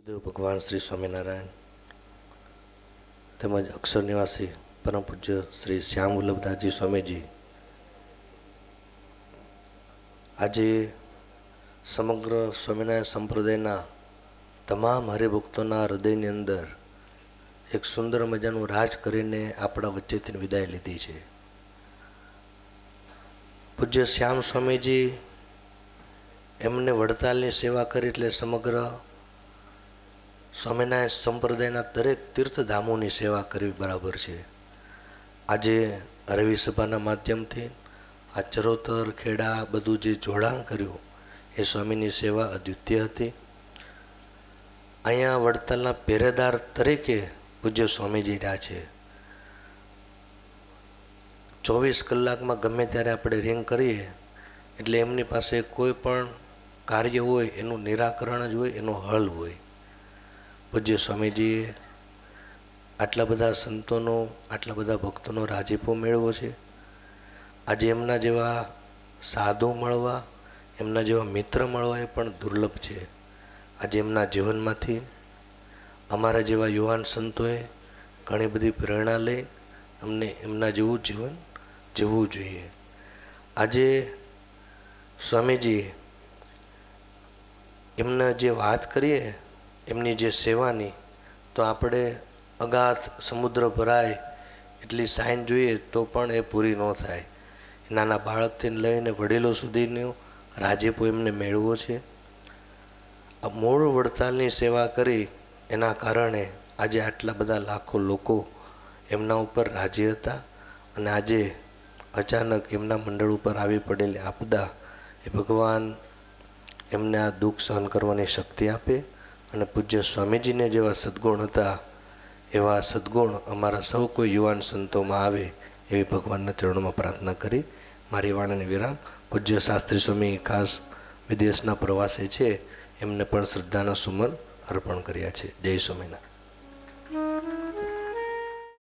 દેવ ભગવાન શ્રી સ્વામિનારાયણ તેમજ અક્ષર નિવાસી પરમ પૂજ્ય શ્રી શ્યામ વલ્લભદાસજી સ્વામીજી આજે સમગ્ર સ્વામિનારાયણ સંપ્રદાયના તમામ હરિભક્તોના હૃદયની અંદર એક સુંદર મજાનું રાજ કરીને આપણા વચ્ચેથી વિદાય લીધી છે. પૂજ્ય શ્યામ સ્વામીજી એમને વડતાલની સેવા કરી એટલે સમગ્ર સ્વામિનારાયણ સંપ્રદાયના દરેક તીર્થધામોની સેવા કરવી બરાબર છે. આજે રવિ સભાના માધ્યમથી આ ચરોતર ખેડા બધું જે જોડાણ કર્યું એ સ્વામીની સેવા અદ્વિતીય હતી. અહીંયા વડતાલના પહેરેદાર તરીકે પૂજ્ય સ્વામીજી રહ્યા છે. 24 કલાકમાં ગમે ત્યારે આપણે રિંગ કરીએ એટલે એમની પાસે કોઈ પણ કાર્ય હોય એનું નિરાકરણ જ હોય, એનો હલ હોય. પૂજ્ય સ્વામીજીએ આટલા બધા સંતોનો, આટલા બધા ભક્તોનો રાજીપો મેળવ્યો છે. આજે એમના જેવા સાધુ મળવા, એમના જેવા મિત્ર મળવા એ પણ દુર્લભ છે. આજે એમના જીવનમાંથી અમારા જેવા યુવાન સંતોએ ઘણી બધી પ્રેરણા લઈ અમને એમના જેવું જીવન જીવવું જોઈએ. આજે સ્વામીજી એમના જે વાત કરીએ એમની જે સેવાની, તો આપણે અગાધ સમુદ્ર ભરાય એટલી સાઈન જોઈએ તો પણ એ પૂરી ન થાય. નાના બાળકથી લઈને વડીલો સુધીનો રાજીપો એમને મેળવો છે. આ મૂળ વડતાલની સેવા કરી એના કારણે આજે આટલા બધા લાખો લોકો એમના ઉપર રાજી હતા. અને આજે અચાનક એમના મંડળ ઉપર આવી પડેલી આપદા એ ભગવાન એમને આ દુઃખ સહન કરવાની શક્તિ આપે અને પૂજ્ય સ્વામીજીને જેવા સદ્ગુણ હતા એવા સદ્ગુણ અમારા સૌ કોઈ યુવાન સંતોમાં આવે એવી ભગવાનના ચરણોમાં પ્રાર્થના કરી મારી વાણીને વિરામ. પૂજ્ય શાસ્ત્રી સ્વામી ખાસ વિદેશના પ્રવાસે છે, એમને પણ શ્રદ્ધાના સુમન અર્પણ કર્યા છે. જય સ્વામિનારાયણ.